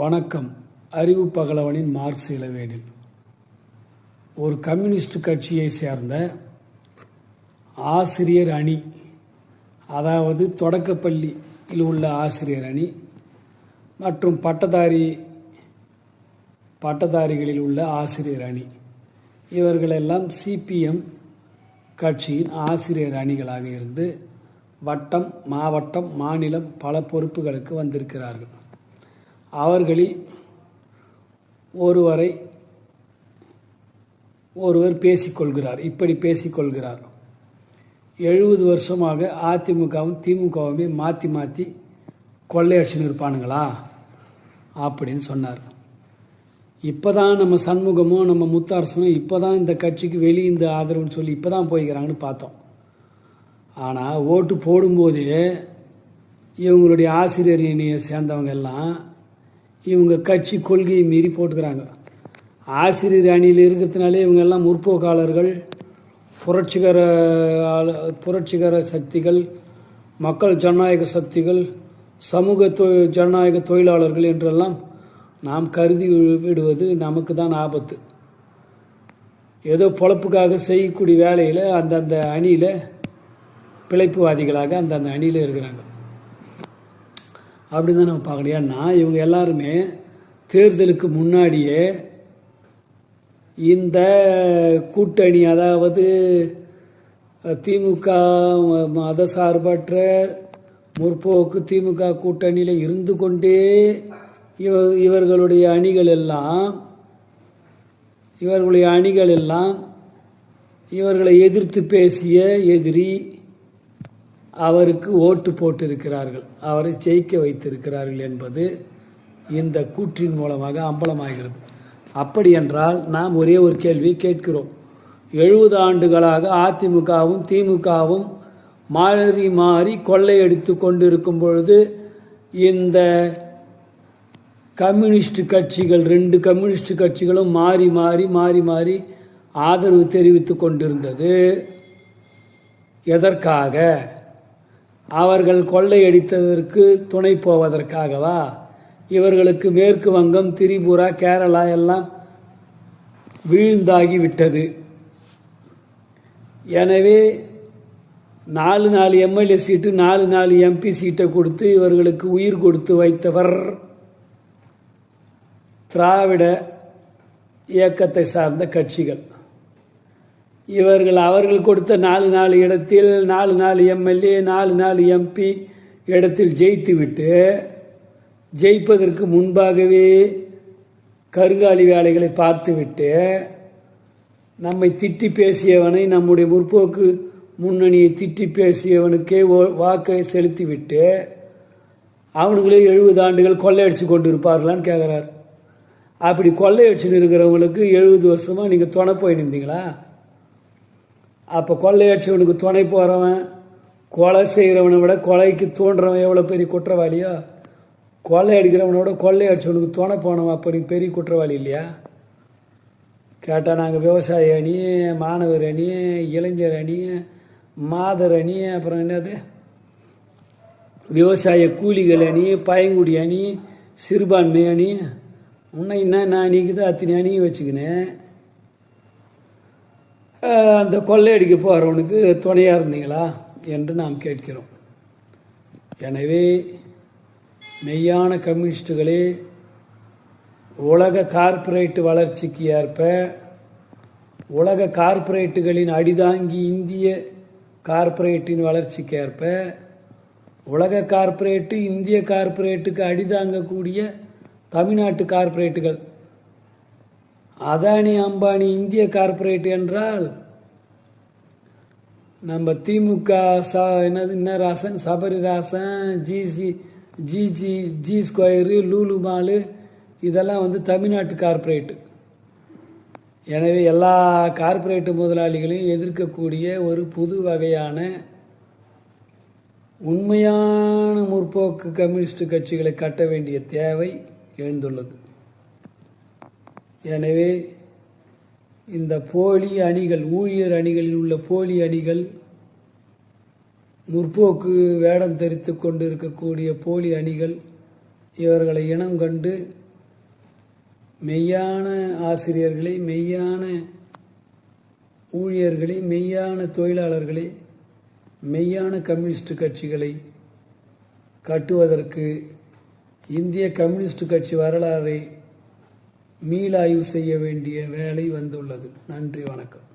வணக்கம். அறிவு பகலவனின் மார்க்ஸ் இளவேனில். ஒரு கம்யூனிஸ்ட் கட்சியை சேர்ந்த ஆசிரியர் அணி, அதாவது தொடக்கப்பள்ளியில் உள்ள ஆசிரியர் அணி மற்றும் பட்டதாரிகளில் உள்ள ஆசிரியர் அணி, இவர்களெல்லாம் சிபிஎம் கட்சியின் ஆசிரியர் அணிகளாக இருந்து வட்டம், மாவட்டம், மாநிலம் பல பொறுப்புகளுக்கு வந்திருக்கிறார்கள். அவர்களில் ஒருவர் பேசிக்கொள்கிறார். இப்படி பேசிக்கொள்கிறார்: 70 வருஷமாக அதிமுகவும் திமுகவுமே மாற்றி மாற்றி கொள்ளையடிச்சுன்னு இருப்பானுங்களா அப்படின்னு சொன்னார். இப்போ தான் நம்ம சண்முகமும் நம்ம முத்தரசனும் இப்போ தான் இந்த கட்சிக்கு வெளியே இந்த ஆதரவுன்னு சொல்லி இப்போ தான் போய்க்கிறாங்கன்னு பார்த்தோம். ஆனால் ஓட்டு போடும்போதே இவங்களுடைய ஆசிரியர் அணியை சேர்ந்தவங்க எல்லாம் இவங்க கட்சி கொள்கையை மீறி போட்டுக்கிறாங்க. ஆசிரியர் அணியில் இருக்கிறதுனாலே இவங்க எல்லாம் முற்போக்காளர்கள், புரட்சிகர சக்திகள், மக்கள் ஜனநாயக சக்திகள், சமூக ஜனநாயக தொழிலாளர்கள் என்றெல்லாம் நாம் கருதி விடுவது நமக்கு தான் ஆபத்து. ஏதோ பொழப்புக்காக செய்யக்கூடிய வேலையில் அந்தந்த அணியில் பிழைப்புவாதிகளாக அந்தந்த அணியில் இருக்கிறாங்க. அப்படின்னு தான் நம்ம பார்க்கணும். ஏன்னா இவங்க எல்லாருமே தேர்தலுக்கு முன்னாடியே இந்த கூட்டணி, அதாவது திமுக மதசார்பற்ற முற்போக்கு திமுக கூட்டணியில் இருந்து கொண்டே இவர்களுடைய அணிகள் எல்லாம் இவர்களை எதிர்த்து பேசிய எதிரி அவருக்கு ஓட்டு போட்டிருக்கிறார்கள், அவரை ஜெயிக்க வைத்திருக்கிறார்கள் என்பது இந்த கூற்றின் மூலமாக அம்பலமாகிறது. அப்படி என்றால் நாம் ஒரே ஒரு கேள்வி கேட்கிறோம். 70 ஆண்டுகளாக அதிமுகவும் திமுகவும் மாறி மாறி கொள்ளையடித்து கொண்டிருக்கும் பொழுது இந்த கம்யூனிஸ்ட் கட்சிகள், 2 கம்யூனிஸ்ட் கட்சிகளும் மாறி மாறி ஆதரவு தெரிவித்து கொண்டிருந்தது எதற்காக? அவர்கள் கொள்ளையடித்ததற்கு துணை போவதற்காகவா? இவர்களுக்கு மேற்கு வங்கம், திரிபுரா, கேரளா எல்லாம் வீழ்ந்தாகிவிட்டது. எனவே 4 எம்எல்ஏ சீட்டு, 4 எம்பி சீட்டை கொடுத்து இவர்களுக்கு உயிர் கொடுத்து வைத்தவர் திராவிட இயக்கத்தை சார்ந்த கட்சிகள். அவர்கள் கொடுத்த 4 இடத்தில் 4 எம்எல்ஏ, 4 எம்பி இடத்தில் ஜெயித்துவிட்டு, ஜெயிப்பதற்கு முன்பாகவே கருங்காலி வேலைகளை பார்த்துவிட்டு, நம்மை திட்டி பேசியவனை, நம்முடைய முற்போக்கு முன்னணியை திட்டி பேசியவனுக்கே வாக்கை செலுத்திவிட்டு அவனுங்களே 70 ஆண்டுகள் கொள்ளையடிச்சு கொண்டு இருப்பார்களான்னு கேட்குறார். அப்படி கொள்ளையடிச்சுன்னு இருக்கிறவங்களுக்கு 70 வருஷமாக நீங்கள் துணை போய் நின்றீங்களா? அப்போ கொள்ளையடிச்சவனுக்கு துணை போகிறவன், கொலை செய்கிறவனை விட கொலைக்கு தூண்டுறவன் எவ்வளோ பெரிய குற்றவாளியோ, கொள்ளையடிக்கிறவனோட கொள்ளையடிச்சவனுக்கு துணை போனவன் அப்படி பெரிய குற்றவாளி இல்லையா? கேட்டால் நாங்கள் விவசாய அணி, மாணவர் அணி, இளைஞர் அணி, மாதர் அணி, அப்புறம் என்னது விவசாய கூலிகள் அணி, பயங்குடி அணி, சிறுபான்மை அணி, இன்னும் என்ன அணிக்குது அத்தனை அணியும் வச்சுக்கினேன் அந்த கொள்ளையடிக்க போகிறவனுக்கு துணையாக இருந்தீங்களா என்று நாம் கேட்கிறோம். எனவே மெய்யான கம்யூனிஸ்டுகளே, உலக கார்ப்பரேட் வளர்ச்சிக்கு ஏற்ப, உலக கார்ப்பரேட்டுகளின் அடிதாங்கி இந்திய கார்ப்பரேட்டின் வளர்ச்சிக்கு ஏற்ப, உலக கார்ப்பரேட்டு இந்திய கார்ப்பரேட்டுக்கு அடிதாங்கக்கூடிய தமிழ்நாட்டு கார்ப்பரேட்டுகள், அதானி அம்பானி இந்திய கார்ப்பரேட் என்றால், நம்ம DMK Rajan, Sabari Rajan, G square, Lulu mall, இதெல்லாம் தமிழ்நாட்டு கார்ப்பரேட்டு. எனவே எல்லா கார்ப்பரேட்டு முதலாளிகளையும் எதிர்க்கக்கூடிய ஒரு புது வகையான உண்மையான முற்போக்கு கம்யூனிஸ்ட் கட்சிகளை கட்ட வேண்டிய தேவை எழுந்துள்ளது. எனவே இந்த போலி அணிகள், ஊழியர் அணிகளில் உள்ள போலி அணிகள், முற்போக்கு வேடம் தரித்து கொண்டு இருக்கக்கூடிய போலி அணிகள், இவர்களை இனம் கண்டு மெய்யான ஆசிரியர்களை, மெய்யான ஊழியர்களை, மெய்யான தொழிலாளர்களை, மெய்யான கம்யூனிஸ்ட் கட்சிகளை கட்டுவதற்கு இந்திய கம்யூனிஸ்ட் கட்சி வரலாறை மீளாய்வு செய்ய வேண்டிய வேலை வந்துள்ளது. நன்றி, வணக்கம்.